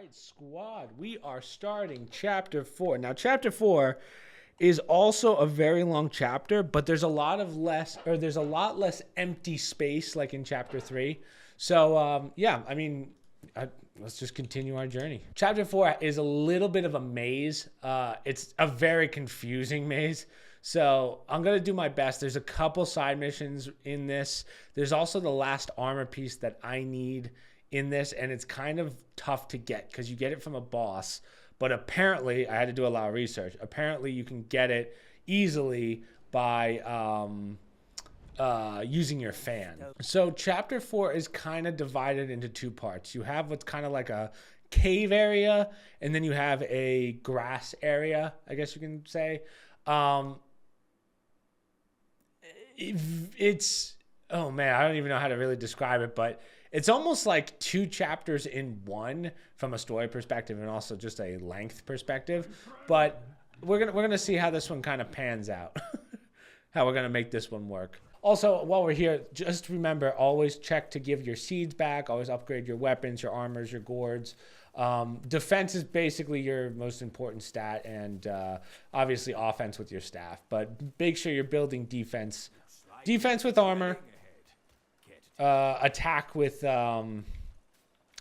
right, squad, we are starting chapter 4. Now, chapter 4 is also a very long chapter, but there's a lot less empty space like in chapter 3. So, let's just continue our journey. Chapter 4 is a little bit of a maze. It's a very confusing maze. So I'm going to do my best. There's a couple side missions in this. There's also the last armor piece that I need in this, and it's kind of tough to get because you get it from a boss. But apparently, I had to do a lot of research. Apparently, you can get it easily by using your fan. So chapter 4 is kind of divided into two parts. You have what's kind of like a cave area, and then you have a grass area, I guess you can say. It's, oh man, I don't even know how to really describe it, but it's almost like two chapters in one from a story perspective and also just a length perspective. But we're gonna see how this one kind of pans out, how we're gonna make this one work. Also, while we're here, just remember, always check to give your seeds back. Always upgrade your weapons, your armors, your gourds. Defense is basically your most important stat, and obviously offense with your staff. But make sure you're building defense. Defense with armor. Attack with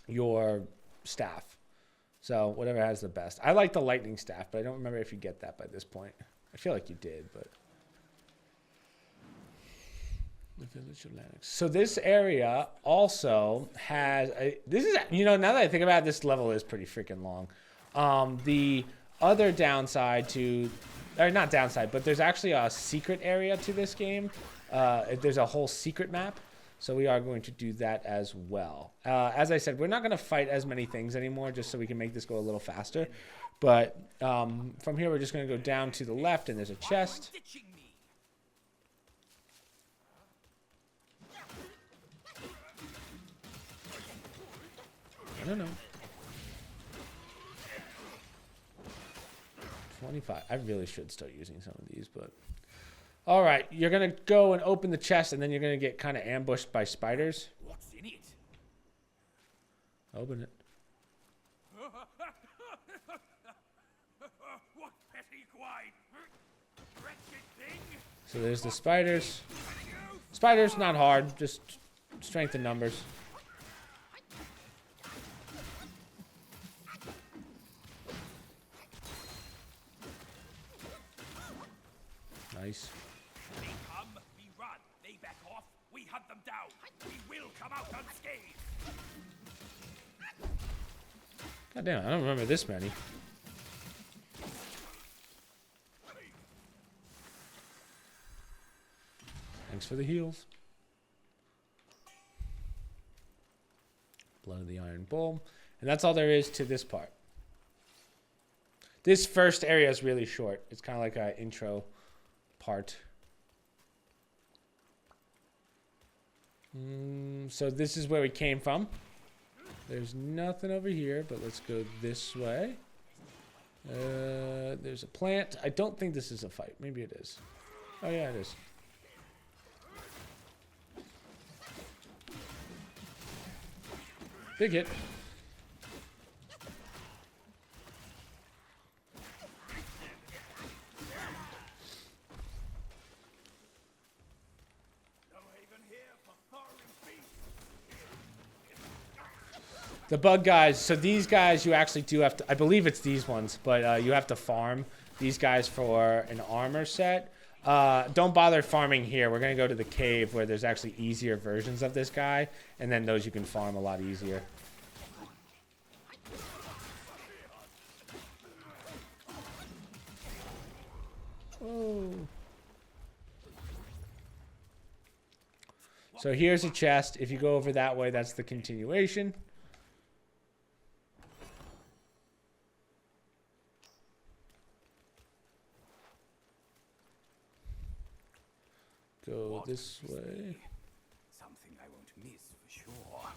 your staff. So whatever has the best. I like the lightning staff, but I don't remember if you get that by this point. I feel like you did, but... The village of Lennox. So this area also has this is, you know, now that I think about it, this level is pretty freaking long. The other downside to, or not downside, but there's actually a secret area to this game. There's a whole secret map, so we are going to do that as well. As I said, we're not going to fight as many things anymore, just so we can make this go a little faster. But from here, we're just going to go down to the left, and there's a chest. I don't know. 25. I really should start using some of these, but... Alright, you're going to go and open the chest, and then you're going to get kind of ambushed by spiders. What's in it? Open it. What petty swine? Wretched thing? So there's the spiders. Spiders, not hard, just strength in numbers. Nice. They come, we run. They back off, we hunt them down. We will come out unscathed. God damn, I don't remember this many. Thanks for the heals. Blood of the Iron Bull. And that's all there is to this part. This first area is really short. It's kind of like an intro part. So this is where we came from. There's nothing over here, but let's go this way. There's a plant. I don't think this is a fight. Maybe it is. Oh yeah, it is. Big hit. The bug guys, so these guys you actually do have to, I believe it's these ones, but you have to farm these guys for an armor set. Don't bother farming here. We're going to go to the cave where there's actually easier versions of this guy, and then those you can farm a lot easier. Oh. So here's a chest. If you go over that way, that's the continuation. Go this way. Something I won't miss for sure.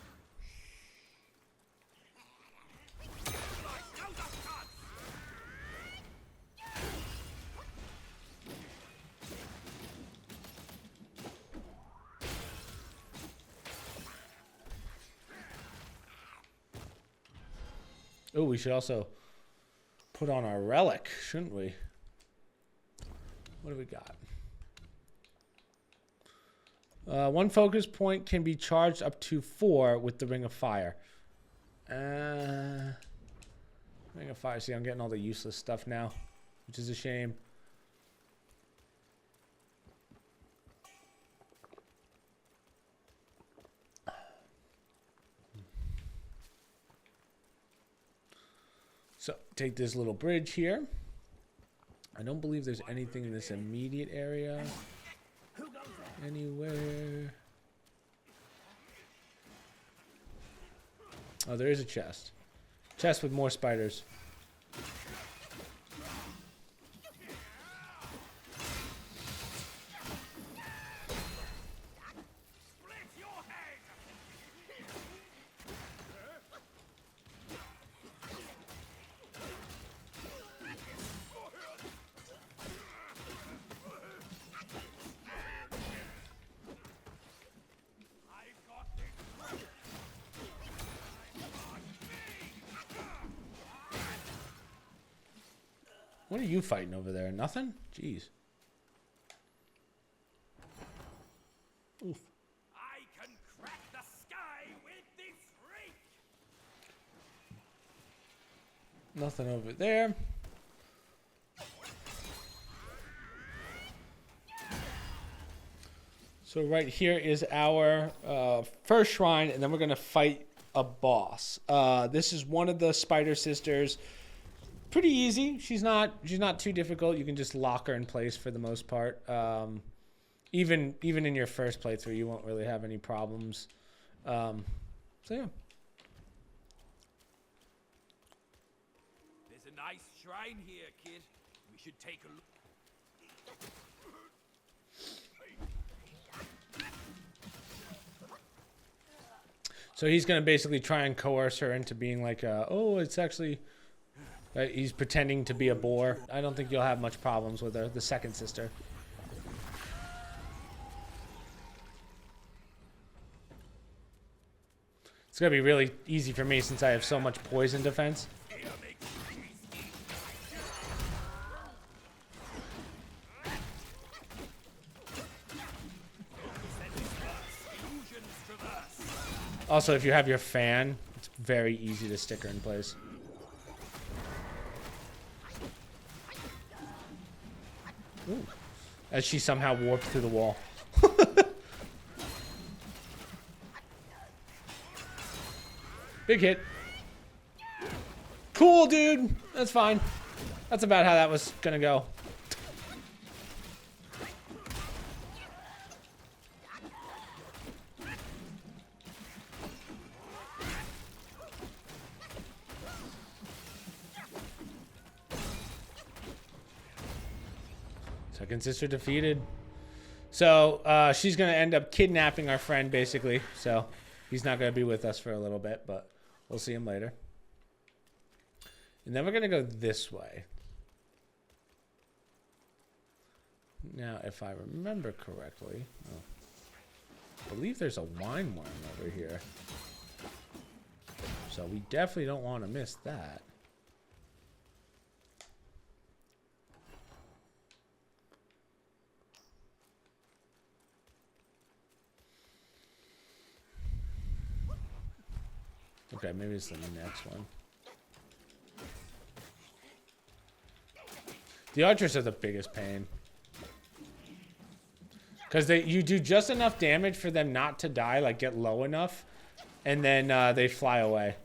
Oh, we should also put on our relic, shouldn't we? What do we got? One focus point can be charged up to 4 with the Ring of Fire. Ring of Fire. See, I'm getting all the useless stuff now, which is a shame. So, take this little bridge here. I don't believe there's anything in this immediate area. Anywhere. Oh, there is a chest. Chest with more spiders. What are you fighting over there? Nothing? Jeez. Oof. I can crack the sky with this freak. Nothing over there. So right here is our first shrine, and then we're going to fight a boss. This is one of the Spider Sisters. Pretty easy. She's not too difficult. You can just lock her in place for the most part. Even in your first playthrough, you won't really have any problems. So yeah. There's a nice shrine here, kid. We should take a look. So he's gonna basically try and coerce her into being like, oh, it's actually. He's pretending to be a boar. I don't think you'll have much problems with her, the second sister. It's gonna be really easy for me since I have so much poison defense. Also, if you have your fan, it's very easy to stick her in place. Ooh. As she somehow warped through the wall. Big hit. Cool, dude. That's fine. That's about how that was gonna go. Second sister defeated. So she's gonna end up kidnapping our friend, basically. So he's not gonna be with us for a little bit, but we'll see him later. And then we're gonna go this way. Now, if I remember correctly, I believe there's a wine worm over here. So we definitely don't want to miss that. Okay, maybe it's the next one. The archers are the biggest pain. Because you do just enough damage for them not to die, like get low enough, and then they fly away.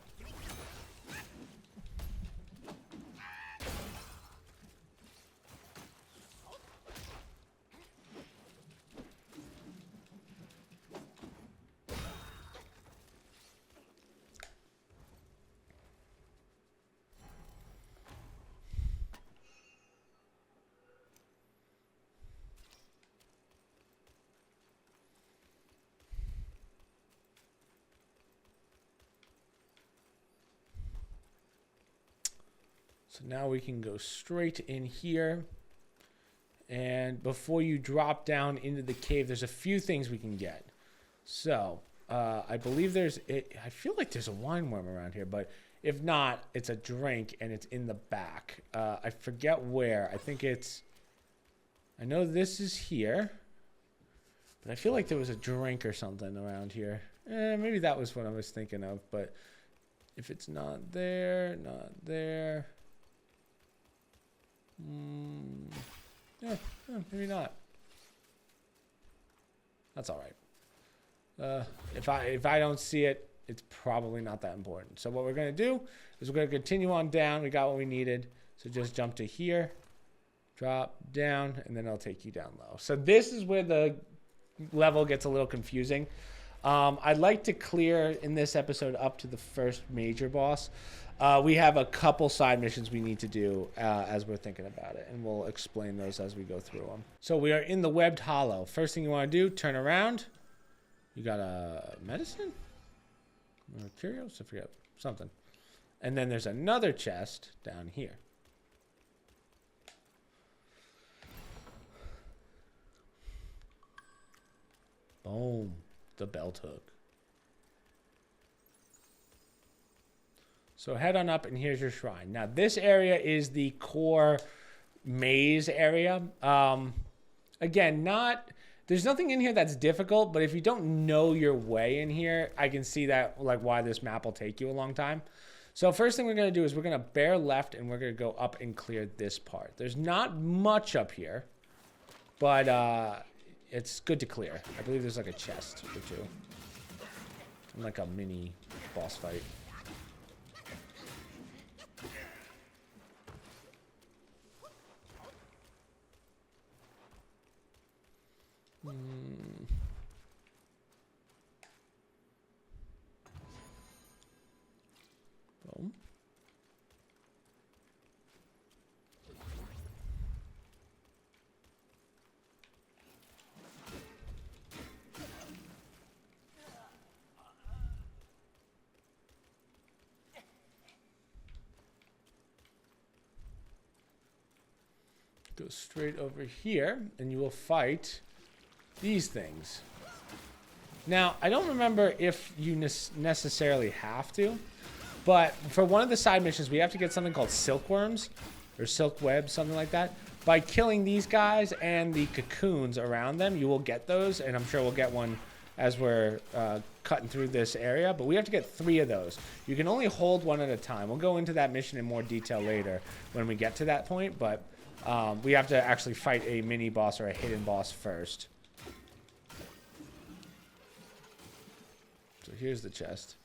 So now we can go straight in here. And before you drop down into the cave, there's a few things we can get. So, I believe I feel like there's a wine worm around here, but If not, it's a drink and it's in the back. I forget where. I think it's... I know this is here. But I feel like there was a drink or something around here. Maybe that was what I was thinking of. But if it's not there, not there... yeah, maybe not. That's all right. If I don't see it, it's probably not that important. So what we're going to do is we're going to continue on down. We got what we needed. So just jump to here, drop down, and then it'll take you down low. So this is where the level gets a little confusing. I'd like to clear in this episode up to the first major boss. We have a couple side missions we need to do as we're thinking about it, and we'll explain those as we go through them. So we are in the webbed hollow. First thing you want to do, turn around. You got a medicine? Curios? I forget. Something. And then there's another chest down here. Boom. The belt hook. So head on up, and here's your shrine. Now, this area is the core maze area. Again, there's nothing in here that's difficult, but if you don't know your way in here, I can see that, like, why this map will take you a long time. So first thing we're going to do is we're going to bear left, and we're going to go up and clear this part. There's not much up here, but it's good to clear. I believe there's like a chest or two. And like a mini boss fight. Boom. Go straight over here, and you will fight these things. Now, I don't remember if you necessarily have to, but for one of the side missions, we have to get something called silkworms, or silk webs, something like that. By killing these guys and the cocoons around them, you will get those, and I'm sure we'll get one as we're cutting through this area, but we have to get 3 of those. You can only hold one at a time. We'll go into that mission in more detail later when we get to that point, but we have to actually fight a mini boss or a hidden boss first. So here's the chest.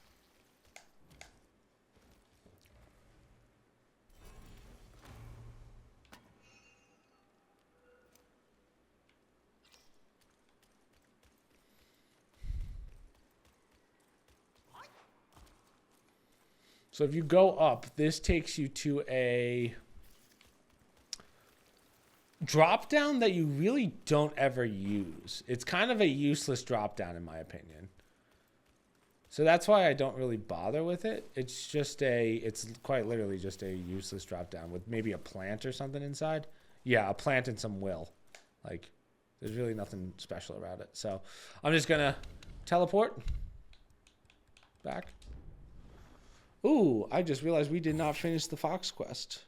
So if you go up, this takes you to a drop down that you really don't ever use. It's kind of a useless drop down in my opinion. So that's why I don't really bother with it. It's quite literally just a useless drop down with maybe a plant or something inside. Yeah, a plant and some will. Like, there's really nothing special about it. So I'm just gonna teleport back. Ooh, I just realized we did not finish the Fox quest.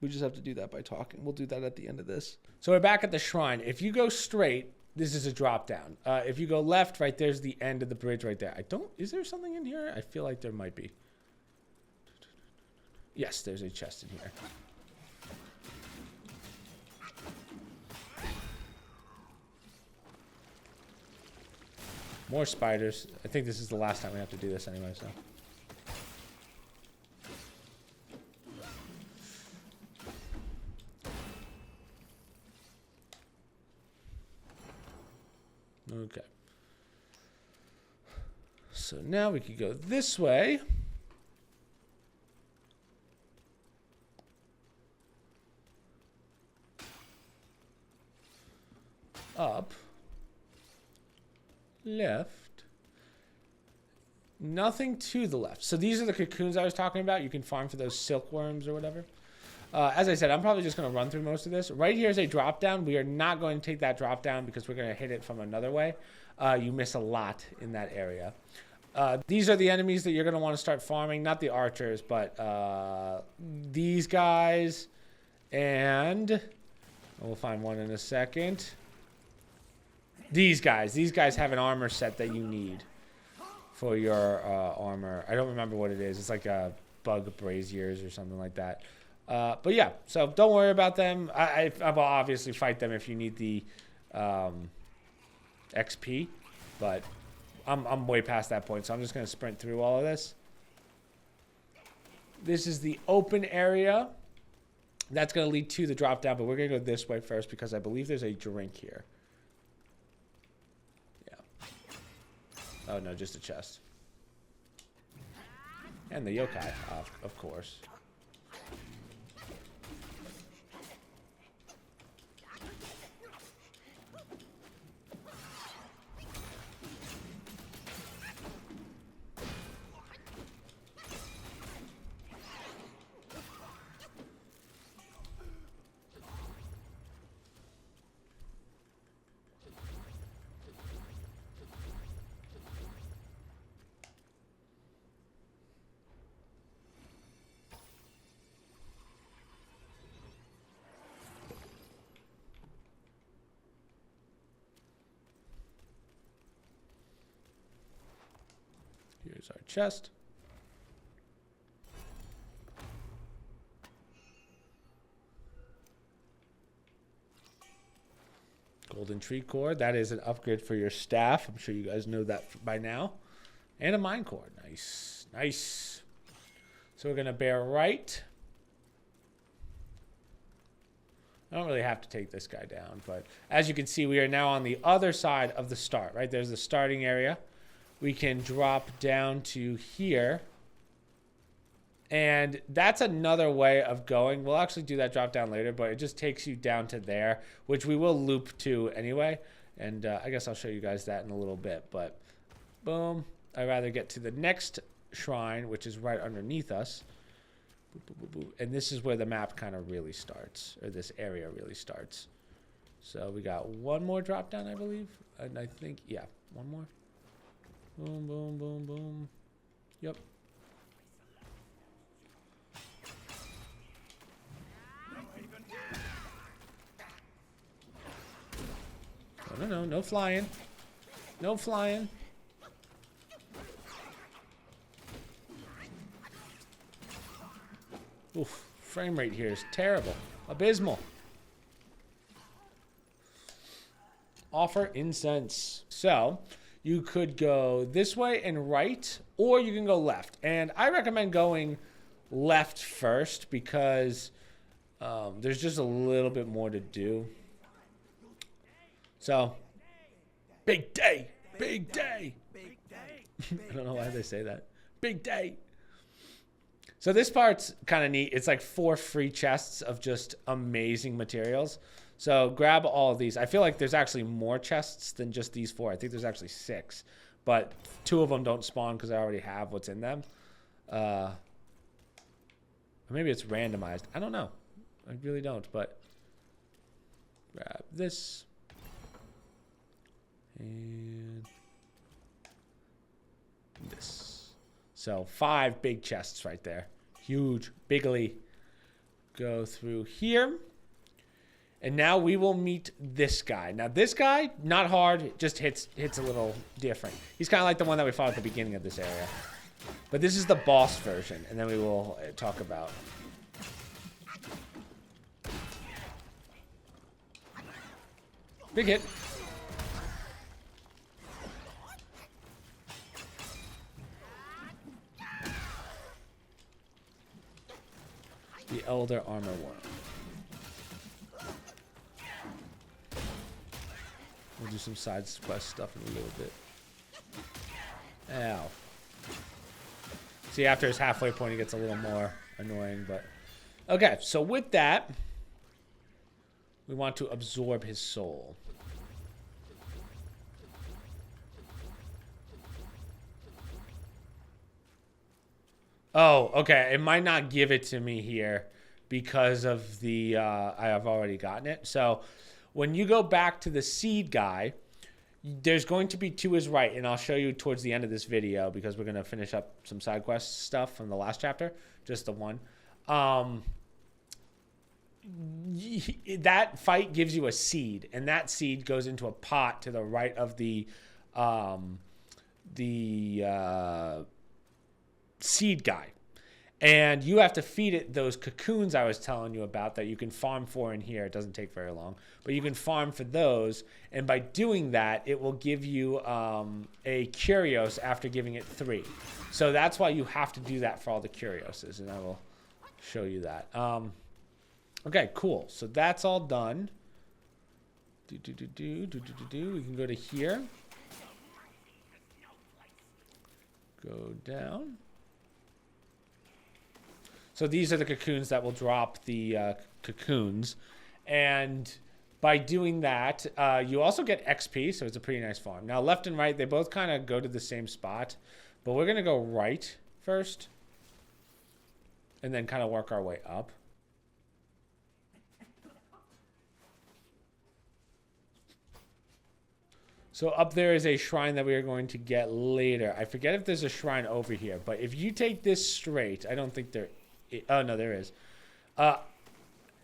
We just have to do that by talking. We'll do that at the end of this. So we're back at the shrine. If you go straight, this is a drop down. If you go left, right, there's the end of the bridge right there. Is there something in here? I feel like there might be. Yes, there's a chest in here. More spiders. I think this is the last time we have to do this anyway, so. Okay. So now we could go this way. Up. Left. Nothing to the left. So these are the cocoons I was talking about. You can farm for those silkworms or whatever. As I said, I'm probably just going to run through most of this. Right here is a drop down. We are not going to take that drop down because we're going to hit it from another way. You miss a lot in that area. These are the enemies that you're going to want to start farming. Not the archers, but these guys. And we'll find one in a second. These guys. These guys have an armor set that you need for your armor. I don't remember what it is. It's like a bug braziers or something like that. But yeah, so don't worry about them. I will obviously fight them if you need the XP, but I'm way past that point, so I'm just going to sprint through all of this. This is the open area. That's going to lead to the drop down, but we're going to go this way first because I believe there's a drink here. Yeah. Oh, no, just a chest. And the yokai, of course. Here's our chest. Golden tree core. That is an upgrade for your staff. I'm sure you guys know that by now. And a mine core. Nice. Nice. So we're going to bear right. I don't really have to take this guy down, but as you can see, we are now on the other side of the start, right? There's the starting area. We can drop down to here. And that's another way of going. We'll actually do that drop down later, but it just takes you down to there, which we will loop to anyway. And I guess I'll show you guys that in a little bit. But boom. I'd rather get to the next shrine, which is right underneath us. Boop, boop, boop, boop. And this is where the map kind of really starts, or this area really starts. So we got one more drop down, I believe. And I think, yeah, one more. Boom, boom, boom, boom. Yep. No, no flying. No flying. Oof, frame rate here is terrible. Abysmal. Offer incense. So, you could go this way and right, or you can go left. And I recommend going left first because there's just a little bit more to do. So, big day, big day. I don't know why they say that. Big day. So this part's kind of neat. It's like 4 free chests of just amazing materials. So grab all of these. I feel like there's actually more chests than just these 4. I think there's actually 6. But 2 of them don't spawn because I already have what's in them. Or maybe it's randomized. I don't know. I really don't. But grab this. And this. So 5 big chests right there. Huge, bigly. Go through here. And now we will meet this guy. Now this guy, not hard, just hits a little different. He's kind of like the one that we fought at the beginning of this area. But this is the boss version, and then we will talk about. Big hit. The Elder Armor Worm. We'll do some side quest stuff in a little bit. Ow. See, after his halfway point, he gets a little more annoying, but... Okay, so with that, we want to absorb his soul. Oh, okay. It might not give it to me here because of the... I have already gotten it. So... When you go back to the seed guy, There's going to be to his right, and I'll show you towards the end of this video because we're going to finish up some side quest stuff from the last chapter, just the one. That fight gives you a seed, and that seed goes into a pot to the right of the seed guy. And you have to feed it those cocoons I was telling you about that you can farm for in here. It doesn't take very long, but you can farm for those. And by doing that, it will give you a Curios after giving it 3. So that's why you have to do that for all the Curioses, and I will show you that. Okay, cool. So that's all done. We can go to here. Go down. So these are the cocoons that will drop the cocoons. And by doing that, you also get XP, so it's a pretty nice farm. Now, left and right, they both kind of go to the same spot. But we're going to go right first. And then kind of work our way up. So up there is a shrine that we are going to get later. I forget if there's a shrine over here. But if you take this straight, I don't think there... Oh, no, there is.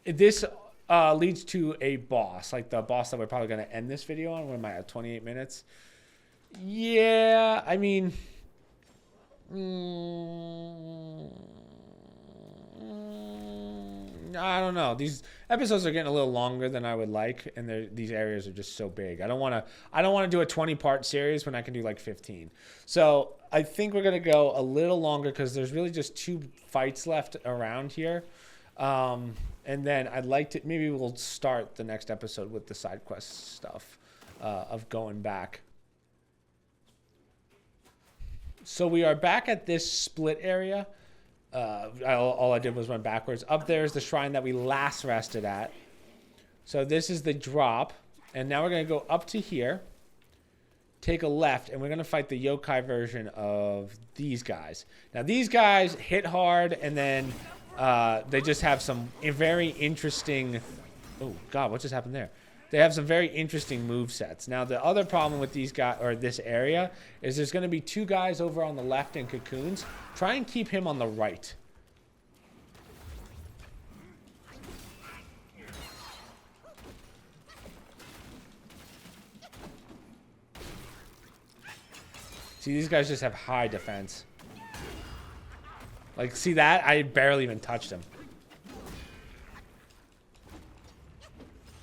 This leads to a boss, like the boss that we're probably going to end this video on. What am I at, 28 minutes? Yeah, I mean... I don't know. These episodes are getting a little longer than I would like, and these areas are just so big. I don't want to do a 20-part series when I can do like 15. So I think we're gonna go a little longer because there's really just 2 fights left around here, and then I'd like to maybe we'll start the next episode with the side quest stuff of going back. So we are back at this split area. All I did was run backwards. Up there is the shrine that we last rested at. So this is the drop. And now we're going to go up to here. Take a left. And we're going to fight the yokai version of these guys. Now these guys hit hard. And then they just have some very interesting... Oh, God, what just happened there? They have some very interesting move sets. Now, the other problem with these guys, or this area, is there's going to be 2 guys over on the left in cocoons. Try and keep him on the right. See, these guys just have high defense. Like, see that? I barely even touched him.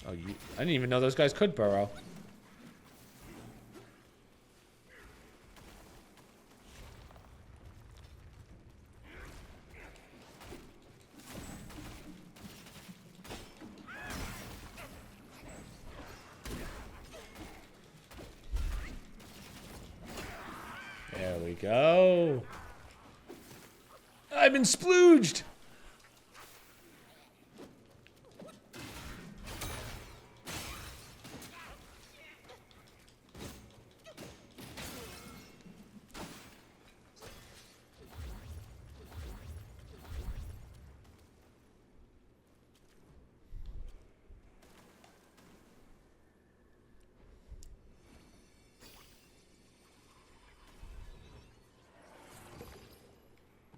Oh, I didn't even know those guys could burrow. There we go. I've been splooged.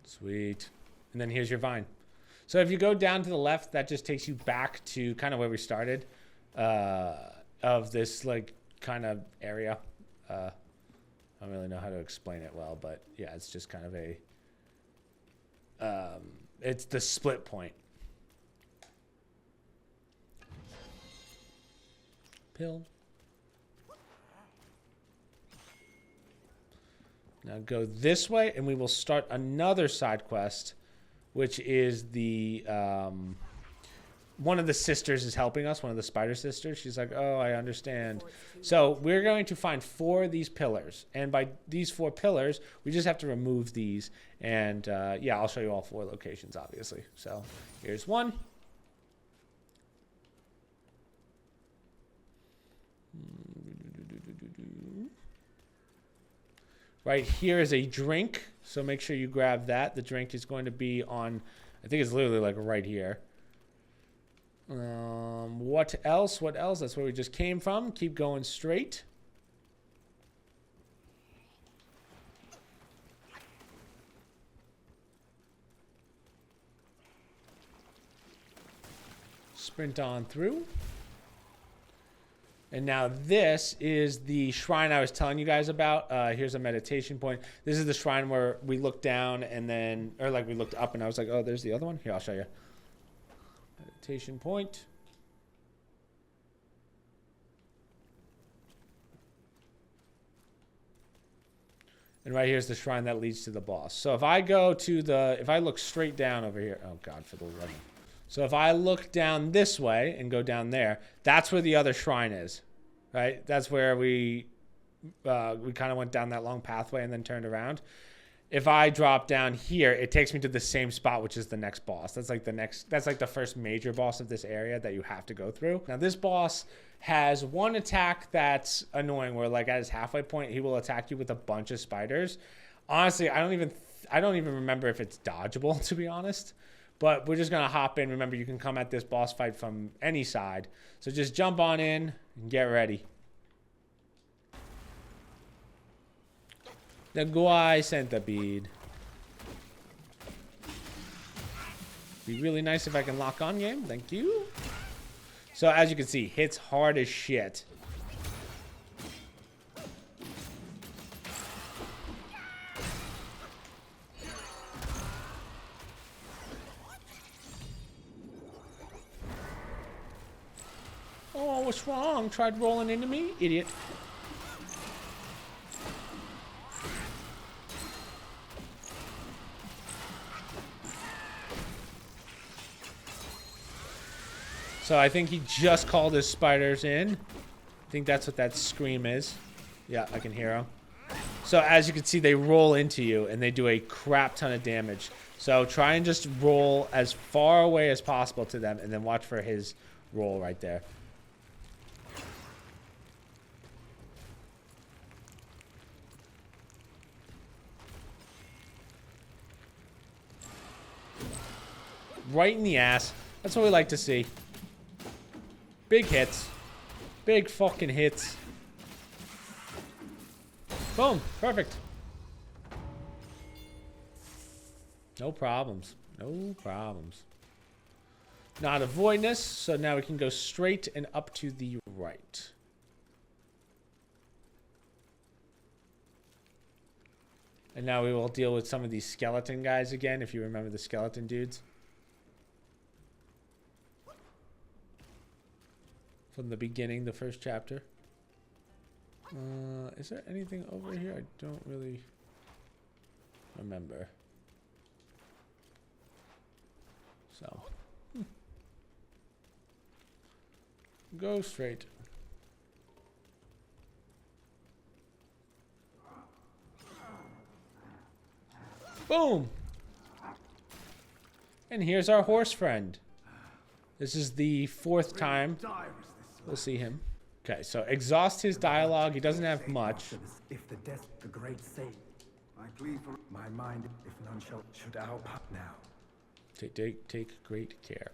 Sweet. And then here's your vine. So if you go down to the left, that just takes you back to kind of where we started of this like kind of area. I don't really know how to explain it well, but yeah, it's just kind of a it's the split point. Pill. Now go this way, and we will start another side quest, which is the one of the sisters is helping us. One of the spider sisters. She's like, "Oh, I understand." So we're going to find 4 of these pillars, and by these 4 pillars, we just have to remove these. And yeah, I'll show you all 4 locations, obviously. So here's one. Right here is a drink, so make sure you grab that. The drink is going to be on, I think it's literally like right here. What else? What else? That's where we just came from. Keep going straight. Sprint on through. And now this is the shrine I was telling you guys about. Here's a meditation point. This is the shrine where we looked down and then, or like we looked up and I was like, oh, there's the other one. Here, I'll show you. Meditation point. And right here's the shrine that leads to the boss. So if I go to the, if I look straight down over here, oh God, for the love. So if I look down this way and go down there, that's where the other shrine is, right? That's where we kind of went down that long pathway and then turned around. If I drop down here, it takes me to the same spot, which is the next boss. That's like the first major boss of this area that you have to go through. Now this boss has one attack that's annoying where like at his halfway point, he will attack you with a bunch of spiders. Honestly, I don't even remember if it's dodgeable, to be honest. But we're just going to hop in. Remember, you can come at this boss fight from any side. So just jump on in and get ready. The Guai Centipede. Be really nice if I can lock on game. Thank you. So as you can see, hits hard as shit. Oh, what's wrong? Tried rolling into me? Idiot. So I think he just called his spiders in. I think that's what that scream is. Yeah, I can hear him. So as you can see, they roll into you and they do a crap ton of damage. So try and just roll as far away as possible to them and then watch for his roll right there. Right in the ass. That's what we like to see. Big hits. Big fucking hits. Boom. Perfect. No problems. No problems. Not a voidness, so now we can go straight and up to the right. And now we will deal with some of these skeleton guys again, if you remember the skeleton dudes. From the beginning, the first chapter. Is there anything over here? I don't really remember. So. Go straight. Boom! And here's our horse friend. This is the 4th time we'll see him. Okay, so exhaust his dialogue. He doesn't have much. If the death, the great say, I plead for my mind, if none should out now. Take great care.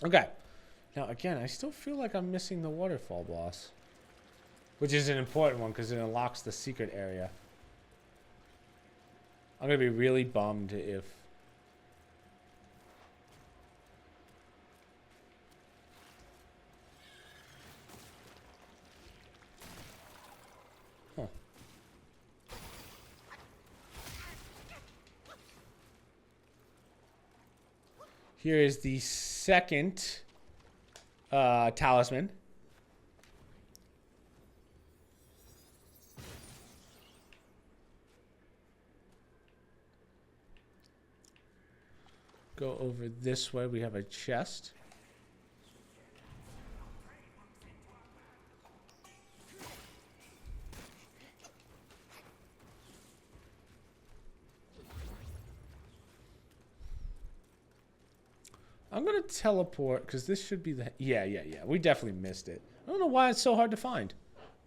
Okay. Now, again, I still feel like I'm missing the waterfall boss. Which is an important one because it unlocks the secret area. I'm going to be really bummed if... Huh. Here is the second talisman. Go over this way. We have a chest. I'm going to teleport because this should be the... Yeah. We definitely missed it. I don't know why it's so hard to find.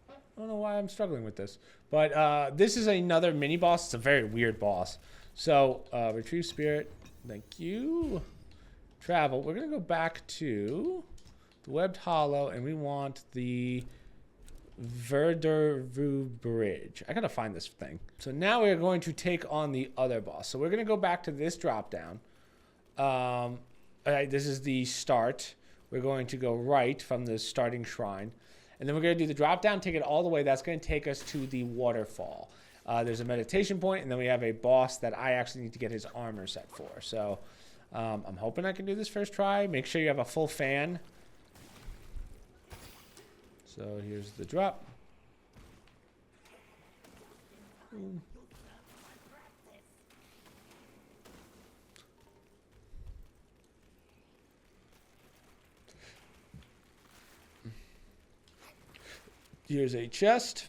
I don't know why I'm struggling with this. But this is another mini boss. It's a very weird boss. So, retrieve spirit. Thank you. Travel. We're going to go back to the Webbed Hollow, and we want the Verdervu Bridge. I got to find this thing. So now we're going to take on the other boss. So we're going to go back to this drop down. This is the start. we're going to go right from the starting shrine. And then we're going to do the drop down, take it all the way. That's going to take us to the waterfall. There's a meditation point, and then we have a boss that I actually need to get his armor set for. So I'm hoping I can do this first try. Make sure you have a full fan. So here's the drop. Here's a chest.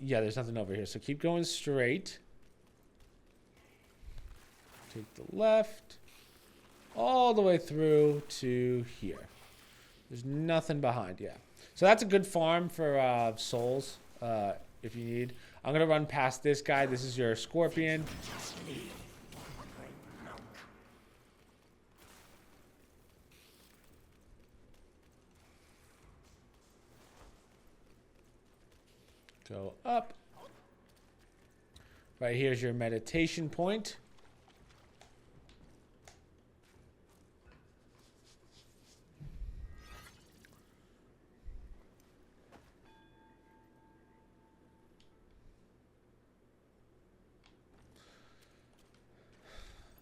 Yeah, there's nothing over here. So keep going straight. Take the left. All the way through to here. There's nothing behind, yeah. So that's a good farm for souls, if you need. I'm going to run past this guy. This is your scorpion. Go up. Right here's your meditation point.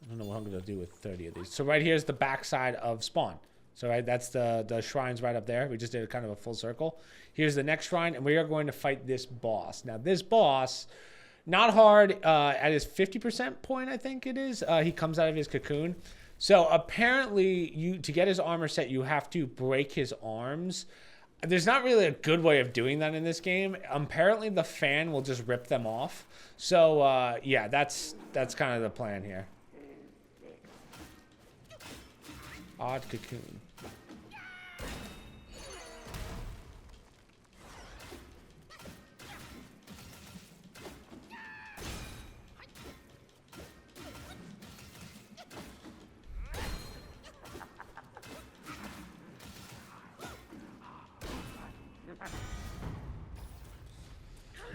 I don't know what I'm going to do with 30 of these. So right here's the backside of spawn. So right, that's the shrine's right up there. We just did a kind of a full circle. Here's the next shrine, and we are going to fight this boss. Now, this boss, not hard at his 50% point, I think it is. He comes out of his cocoon. So apparently, to get his armor set, you have to break his arms. There's not really a good way of doing that in this game. Apparently, the fan will just rip them off. So, yeah, that's kind of the plan here. Odd cocoon.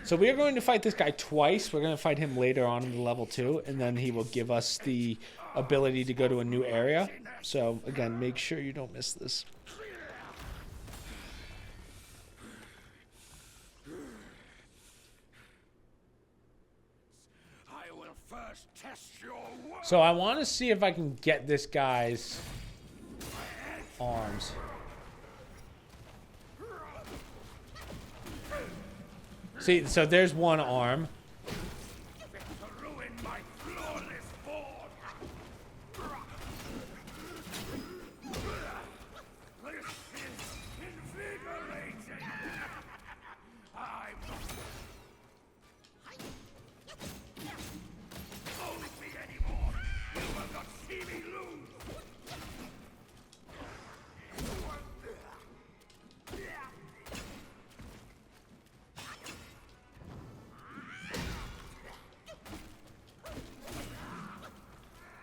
So we are going to fight this guy twice. We're going to fight him later on in the level 2, and then he will give us the ability to go to a new area. So again, make sure you don't miss this. I will first test your work. So I want to see if I can get this guy's arms. See, so there's one arm. To ruin my flawless board. This is invigorating. I'm Don't me anymore. You will not see me lose.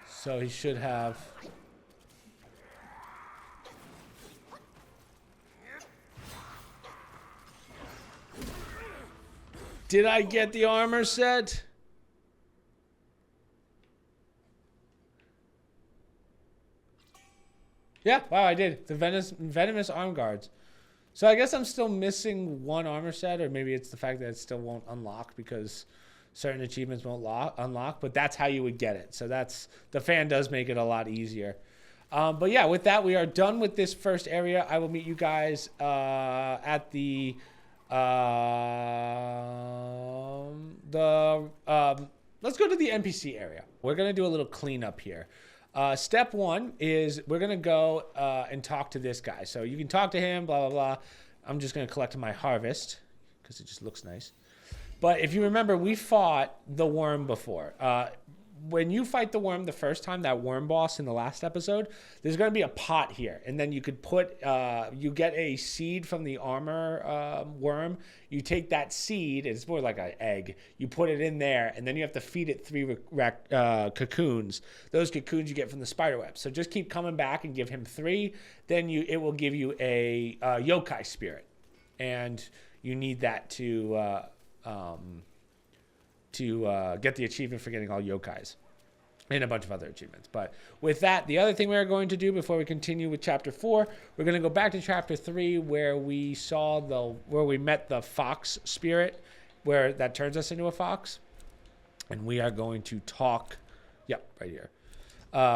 So he should have. Did I get the armor set? Yeah, wow, I did. The venomous arm guards. So I guess I'm still missing one armor set, or maybe it's the fact that it still won't unlock because certain achievements won't unlock, but that's how you would get it. So that's, the fan does make it a lot easier. But yeah, with that, we are done with this first area. I will meet you guys at the let's go to the NPC area. We're going to do a little cleanup here. Step 1 is we're going to go and talk to this guy. So you can talk to him, blah, blah, blah. I'm just going to collect my harvest because it just looks nice. But if you remember, we fought the worm before. when you fight the worm the first time, that worm boss in the last episode, there's going to be a pot here. And then you could put, you get a seed from the armor worm. You take that seed, it's more like an egg. You put it in there, and then you have to feed it 3 cocoons. Those cocoons you get from the spider web. So just keep coming back and give him 3. Then it will give you a yokai spirit. And you need that to get the achievement for getting all yokais and a bunch of other achievements. But with that, the other thing we're going to do before we continue with chapter 4, we're going to go back to chapter 3 where we met the fox spirit, where that turns us into a fox. And we are going to talk, right here.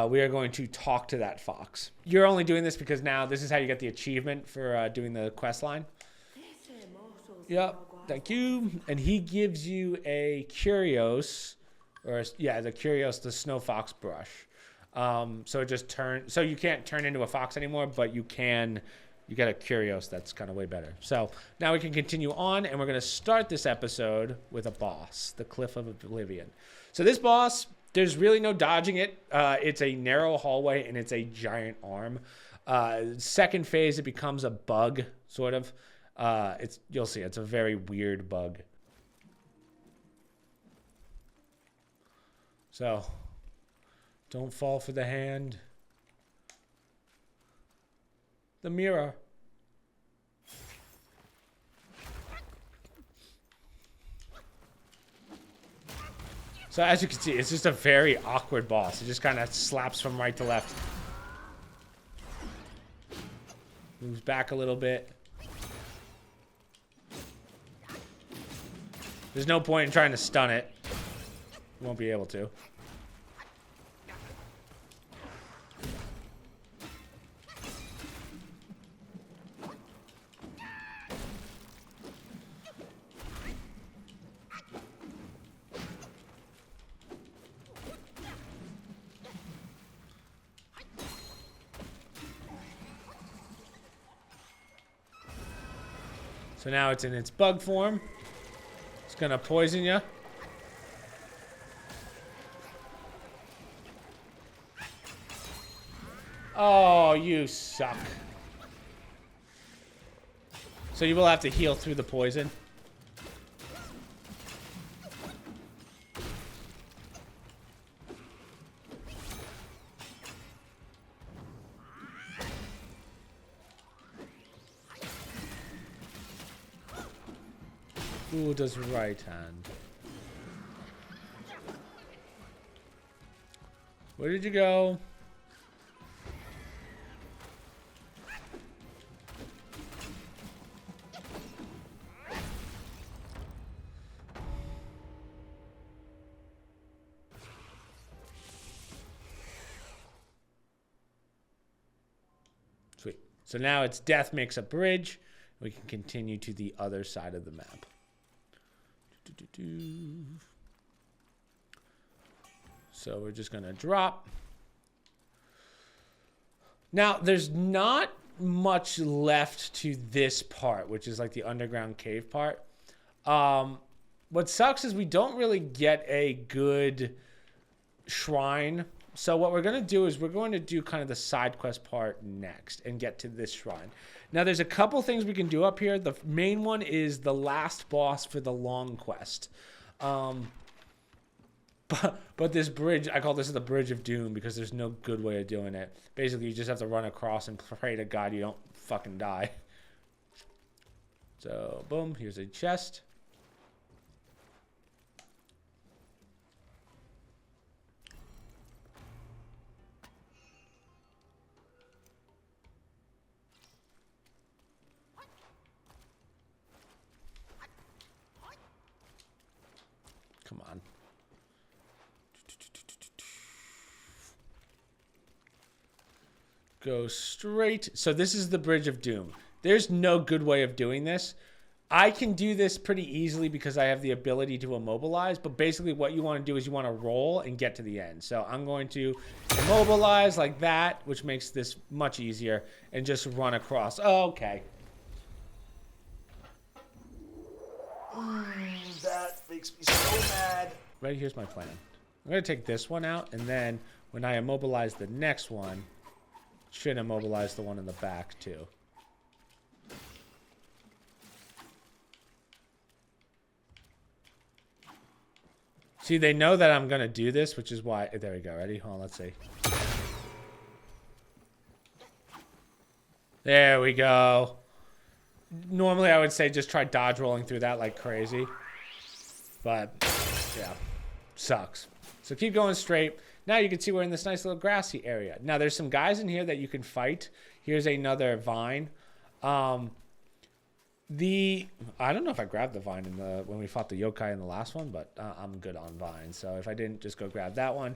We are going to talk to that fox. You're only doing this because now this is how you get the achievement for doing the quest line. Yep. Thank you. And he gives you a Curios, the Curios, the snow fox brush. So it just so you can't turn into a fox anymore, but you get a Curios that's kind of way better. So now we can continue on, and we're going to start this episode with a boss, the Cliff of Oblivion. So this boss, there's really no dodging it. It's a narrow hallway, and it's a giant arm. Second phase, it becomes a bug, sort of. You'll see, it's a very weird bug. So, don't fall for the hand. The mirror. So as you can see, it's just a very awkward boss. It just kind of slaps from right to left. Moves back a little bit. There's no point in trying to stun it. You won't be able to. So now it's in its bug form. It's gonna poison you. Oh, you suck. So you will have to heal through the poison. Ooh, does right hand. Where did you go? Sweet. So now it's death makes a bridge. We can continue to the other side of the map. So we're just gonna drop. Now there's not much left to this part, which is like the underground cave part. What sucks is we don't really get a good shrine. So what we're going to do is we're going to do kind of the side quest part next and get to this shrine. Now there's a couple things we can do up here. The main one is the last boss for the long quest. But this bridge, I call this the Bridge of Doom because there's no good way of doing it. Basically, you just have to run across and pray to God you don't fucking die. So, boom, here's a chest. Come on. Go straight. So this is the Bridge of Doom. There's no good way of doing this. I can do this pretty easily because I have the ability to immobilize, but basically what you want to do is you want to roll and get to the end. So I'm going to immobilize like that, which makes this much easier, and just run across. Oh, okay. That makes me so mad. Right here's my plan. I'm going to take this one out, and then when I immobilize the next one, should immobilize the one in the back too. See, they know that I'm going to do this, which is why... There we go. Ready? Hold on, let's see. There we go. Normally, I would say just try dodge rolling through that like crazy. But, yeah. Sucks. So keep going straight. Now you can see we're in this nice little grassy area. Now, there's some guys in here that you can fight. Here's another vine. I don't know if I grabbed the vine when we fought the yokai in the last one, but I'm good on vines. So if I didn't, just go grab that one.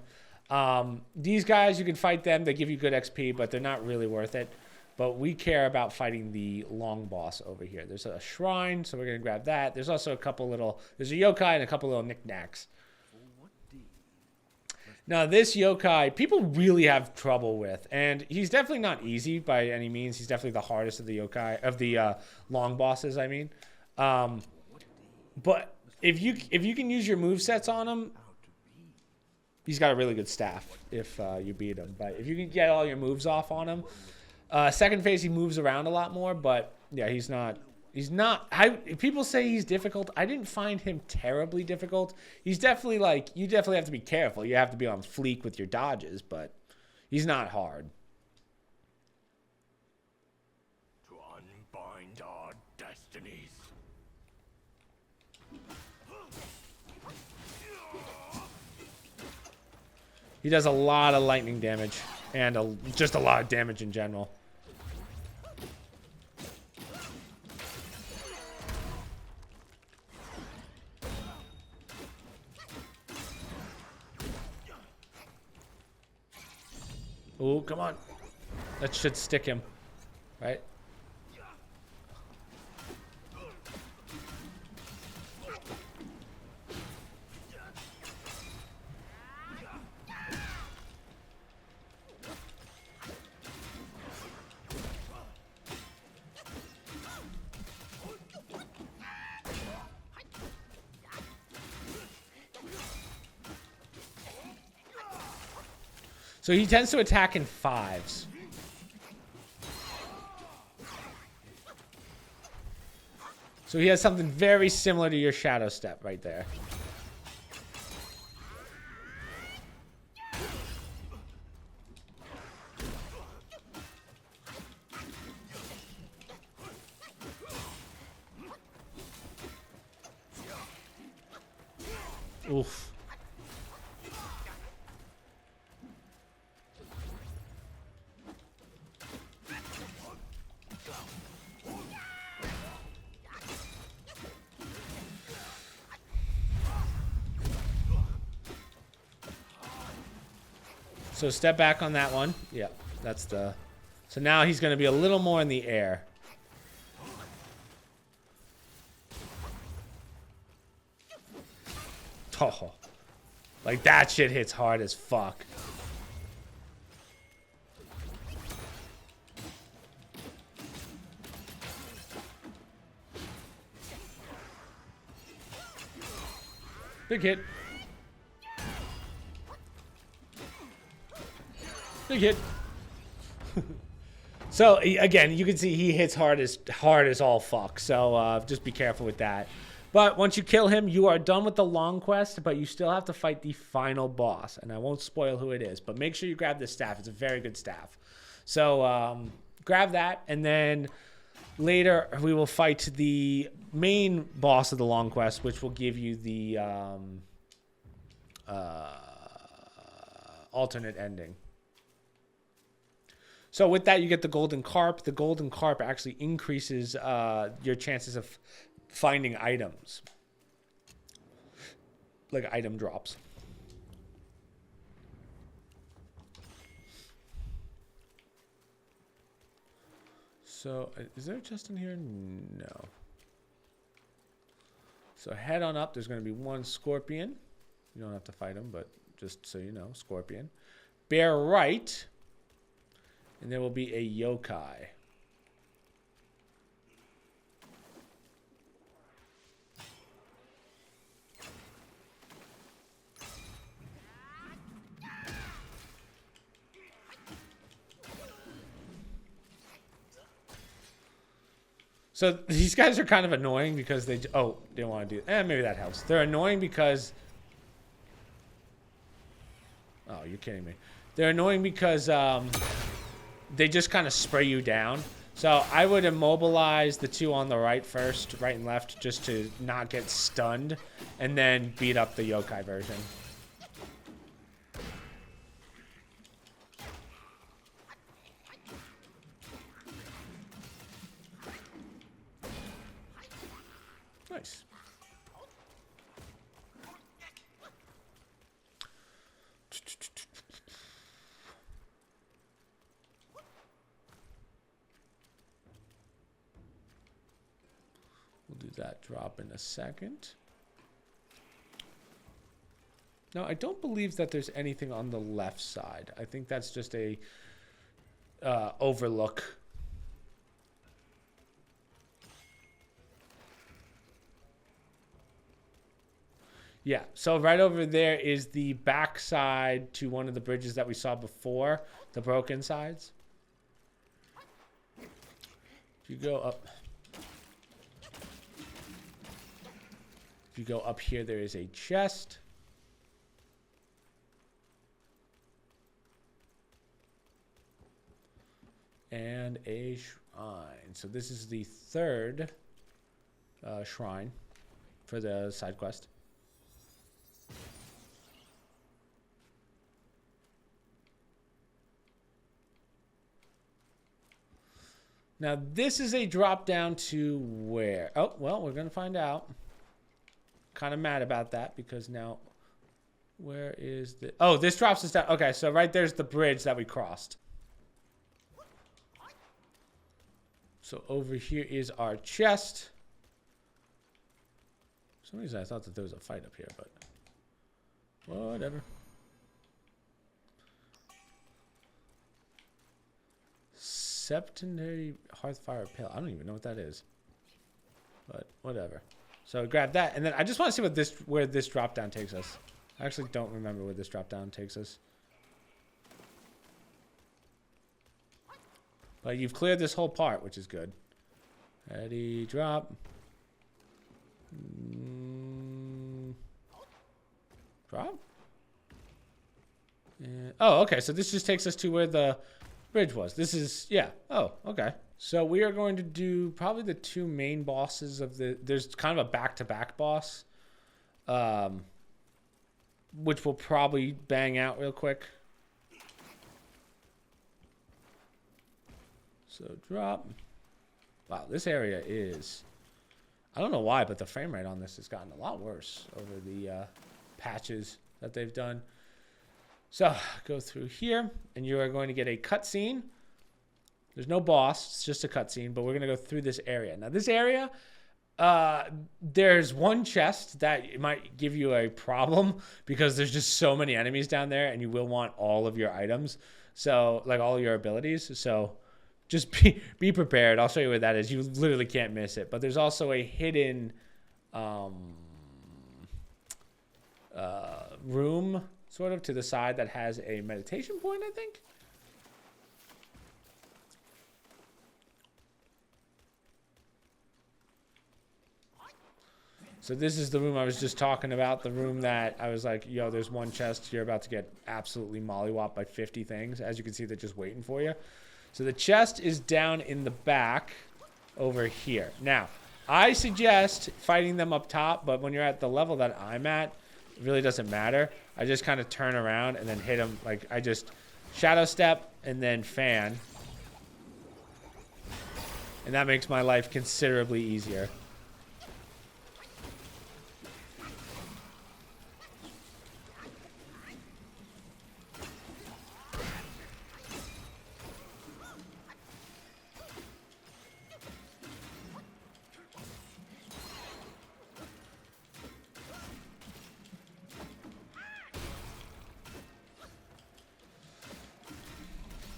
These guys, you can fight them. They give you good XP, but they're not really worth it. But we care about fighting the long boss over here. There's a shrine, so we're going to grab that. There's also a couple little... There's a yokai and a couple little knickknacks. Now, this yokai, people really have trouble with. And he's definitely not easy by any means. He's definitely the hardest of the yokai... Of the long bosses, I mean. But if you can use your movesets on him... He's got a really good staff if you beat him. But if you can get all your moves off on him... second phase, he moves around a lot more, but yeah, he's not. People say he's difficult. I didn't find him terribly difficult. He's definitely you definitely have to be careful. You have to be on fleek with your dodges, but he's not hard. To unbind our destinies. He does a lot of lightning damage and just a lot of damage in general. Oh, come on. That should stick him, right? So he tends to attack in fives. So he has something very similar to your Shadow Step right there. Oof. So step back on that one. Yeah, that's the... So now he's going to be a little more in the air. Oh, like that shit hits hard as fuck. Big hit. Big hit. So again, you can see he hits hard as all fuck. So just be careful with that. But once you kill him, you are done with the long quest, but you still have to fight the final boss. And I won't spoil who it is, but make sure you grab this staff. It's a very good staff. So grab that, and then later we will fight the main boss of the long quest, which will give you the alternate ending. So with that, you get the golden carp. The golden carp actually increases your chances of finding items, like item drops. So is there a chest in here? No. So head on up. There's going to be one scorpion. You don't have to fight him, but just so you know, scorpion. Bear right. And there will be a yokai. So these guys are kind of annoying because they didn't want to do. Maybe that helps. They're annoying because. Oh, you're kidding me. They're annoying because they just kind of spray you down. So I would immobilize the two on the right first, right and left, just to not get stunned, and then beat up the yokai version. Nice. We'll do that drop in a second. No, I don't believe that there's anything on the left side. I think that's just a overlook. Yeah, so right over there is the backside to one of the bridges that we saw before, the broken sides. If you go up... If you go up here, there is a chest. And a shrine. So this is the third shrine for the side quest. Now this is a drop down to where? Oh, well, we're going to find out. Kind of mad about that because now where is the... Oh, this drops us down. Okay, so right there's the bridge that we crossed. So over here is our chest. For some reason I thought that there was a fight up here, but whatever. Septenary Hearthfire Pale. I don't even know what that is. But whatever. So grab that, and then I just want to see where this drop down takes us. I actually don't remember where this drop down takes us. But you've cleared this whole part, which is good. Ready, drop. Drop? And, oh, okay, so this just takes us to where the bridge was. This is, yeah. Oh, okay. So we are going to do probably the two main bosses of the... There's kind of a back-to-back boss. Which we'll probably bang out real quick. So drop. Wow, this area is... I don't know why, but the frame rate on this has gotten a lot worse over the patches that they've done. So go through here, and you are going to get a cutscene. There's no boss, it's just a cutscene, but we're going to go through this area. Now, this area, there's one chest that might give you a problem because there's just so many enemies down there, and you will want all of your items. So, like, all your abilities. So, just be prepared. I'll show you where that is. You literally can't miss it. But there's also a hidden room, sort of, to the side that has a meditation point, I think. So this is the room I was just talking about, the room that I was like, yo, there's one chest, you're about to get absolutely mollywopped by 50 things. As you can see, they're just waiting for you. So the chest is down in the back over here. Now, I suggest fighting them up top, but when you're at the level that I'm at, it really doesn't matter. I just kind of turn around and then hit them. Like, I just shadow step and then fan. And that makes my life considerably easier.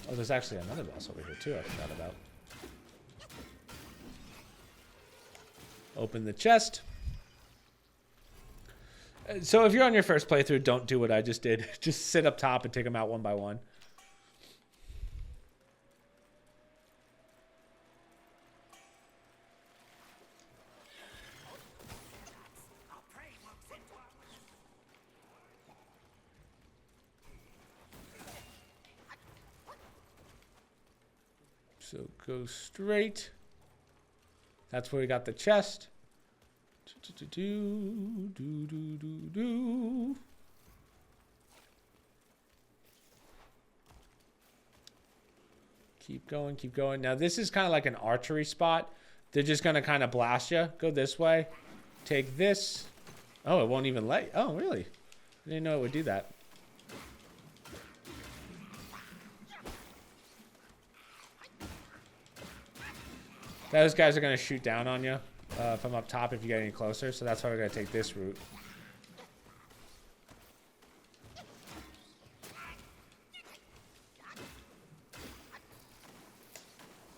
Oh, there's actually another boss over here, too, I forgot about. Open the chest. So if you're on your first playthrough, don't do what I just did. Just sit up top and take them out one by one. So go straight. That's where we got the chest. Do. Keep going, keep going. Now this is kind of like an archery spot. They're just gonna kind of blast you. Go this way. Take this. Oh, it won't even let you. Oh, really? I didn't know it would do that. Those guys are gonna shoot down on you if I'm up top if you get any closer. So that's why we're gonna take this route.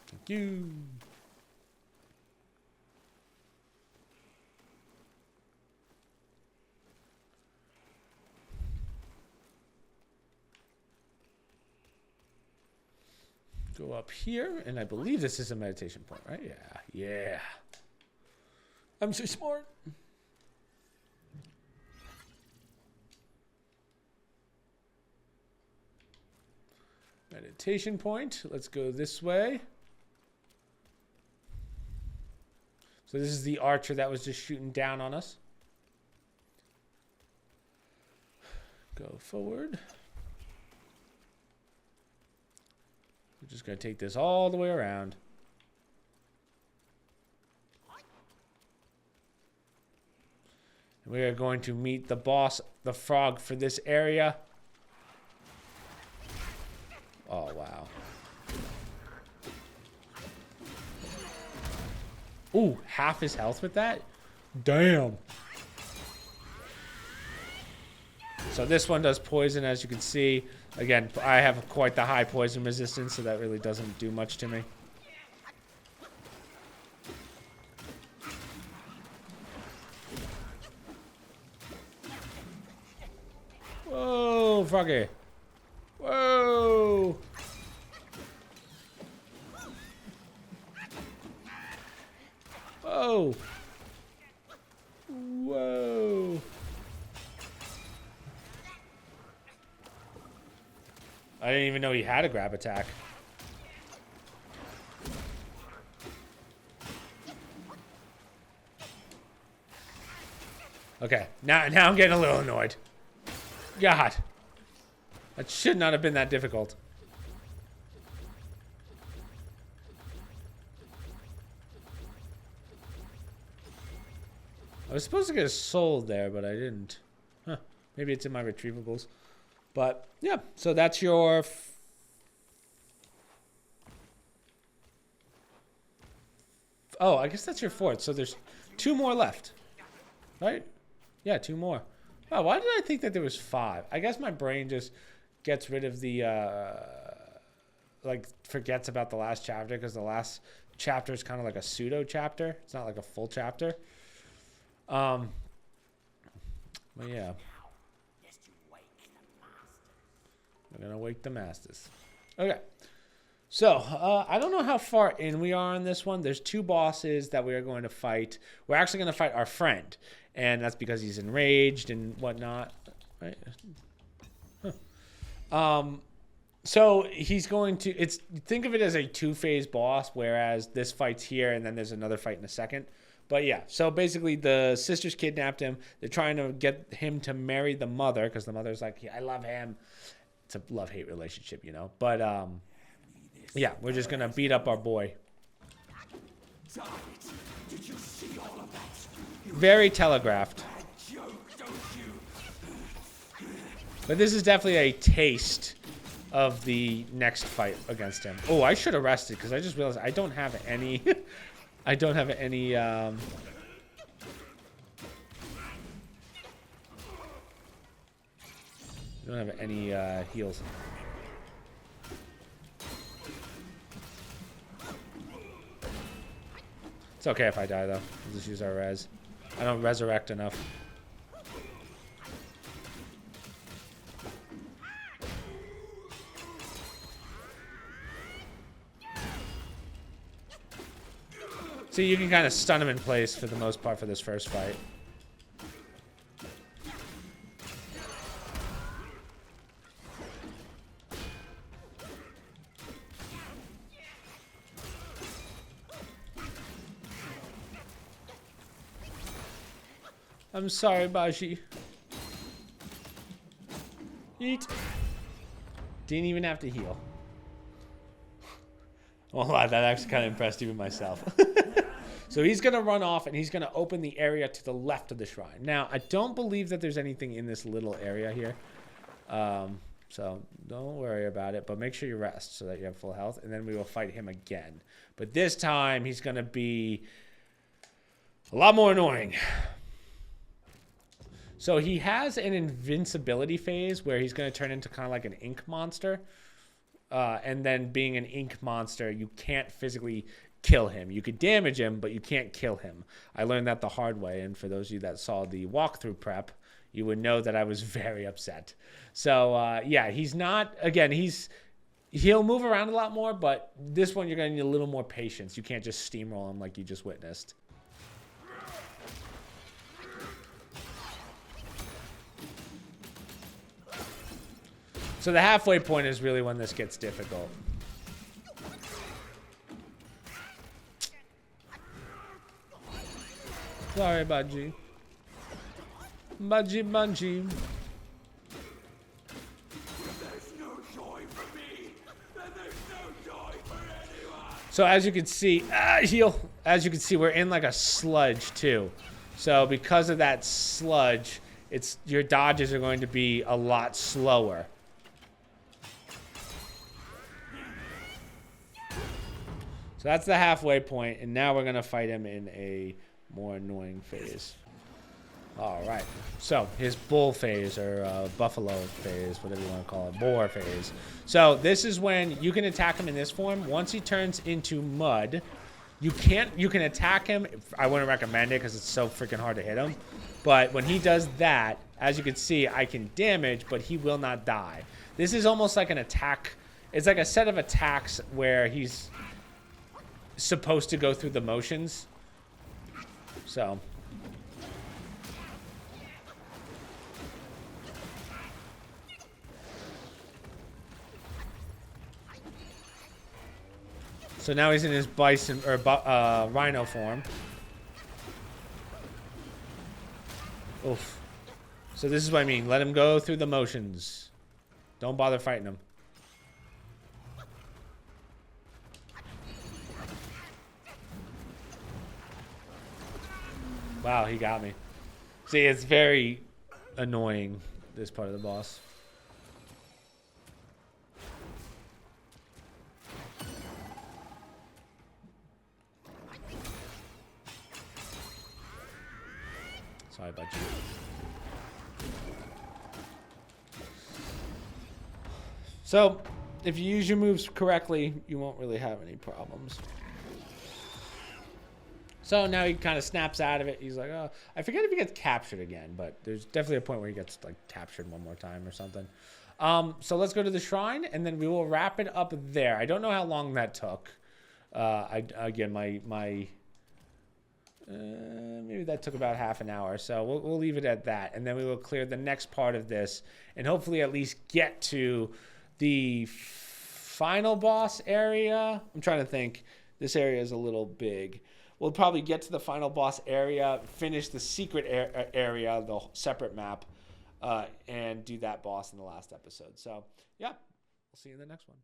Thank you. Go up here, and I believe this is a meditation point, right? Yeah, yeah. I'm so smart. Meditation point. Let's go this way. So this is the archer that was just shooting down on us. Go forward. We're just going to take this all the way around. And we are going to meet the boss, the frog, for this area. Oh, wow. Ooh, half his health with that? Damn. So this one does poison, as you can see. Again, I have quite the high poison resistance, so that really doesn't do much to me. Whoa, froggy. Whoa. Whoa. Whoa. I didn't even know he had a grab attack. Okay, now I'm getting a little annoyed. God. That should not have been that difficult. I was supposed to get a soul there, but I didn't. Huh. Maybe it's in my retrievables. But, yeah. So that's your... Oh, I guess that's your fourth. So there's 2 more left. Right? Yeah, 2 more. Wow, why did I think that there was 5? I guess my brain just gets rid of the... like, forgets about the last chapter, because the last chapter is kind of like a pseudo chapter. It's not like a full chapter. Well, yeah. We're gonna wake the masters. Okay. So, I don't know how far in we are on this one. There's 2 bosses that we are going to fight. We're actually going to fight our friend. And that's because he's enraged and whatnot. Right? Huh. So, he's going to... think of it as a 2-phase boss, whereas this fight's here, and then there's another fight in a second. But yeah, so basically the sisters kidnapped him. They're trying to get him to marry the mother, because the mother's like, yeah, I love him. It's a love-hate relationship, you know. But, yeah, we're just going to beat up our boy. Very telegraphed. But this is definitely a taste of the next fight against him. Oh, I should have rested, because I just realized I don't have any... I don't have any... I don't have any heals. It's okay if I die, though. We'll just use our res. I don't resurrect enough. So you can kind of stun him in place for the most part for this first fight. I'm sorry, Baji. Eat. Didn't even have to heal. Well, that actually kind of impressed even myself. So he's going to run off, and he's going to open the area to the left of the shrine. Now, I don't believe that there's anything in this little area here. So don't worry about it, but make sure you rest so that you have full health, and then we will fight him again. But this time, he's going to be a lot more annoying. So he has an invincibility phase where he's going to turn into kind of like an ink monster. And then being an ink monster, you can't physically kill him. You could damage him, but you can't kill him. I learned that the hard way, and for those of you that saw the walkthrough prep, you would know that I was very upset. So, yeah, he's not... Again, he'll move around a lot more, but this one you're going to need a little more patience. You can't just steamroll him like you just witnessed. So the halfway point is really when this gets difficult. Sorry, Baji. Baji. There's no joy for me, and there's no joy for anyone. So as you can see, heal. As you can see, we're in like a sludge too. So because of that sludge, your dodges are going to be a lot slower. So that's the halfway point, and now we're going to fight him in a more annoying phase. All right. So his bull phase, or buffalo phase, whatever you want to call it, boar phase. So this is when you can attack him in this form. Once he turns into mud, you can attack him. I wouldn't recommend it because it's so freaking hard to hit him. But when he does that, as you can see, I can damage, but he will not die. This is almost like an attack. It's like a set of attacks where he's supposed to go through the motions. So now he's in his bison or rhino form. Oof. So this is what I mean. Let him go through the motions. Don't bother fighting him. Wow, he got me. See, it's very annoying, this part of the boss. Sorry about you. So, if you use your moves correctly, you won't really have any problems. So now he kind of snaps out of it. He's like, oh, I forget if he gets captured again, but there's definitely a point where he gets like captured one more time or something. So let's go to the shrine, and then we will wrap it up there. I don't know how long that took. Again, maybe that took about half an hour. So we'll leave it at that, and then we will clear the next part of this, and hopefully at least get to the final boss area. I'm trying to think. This area is a little big. We'll probably get to the final boss area, finish the secret area, the separate map, and do that boss in the last episode. So, yeah, we'll see you in the next one.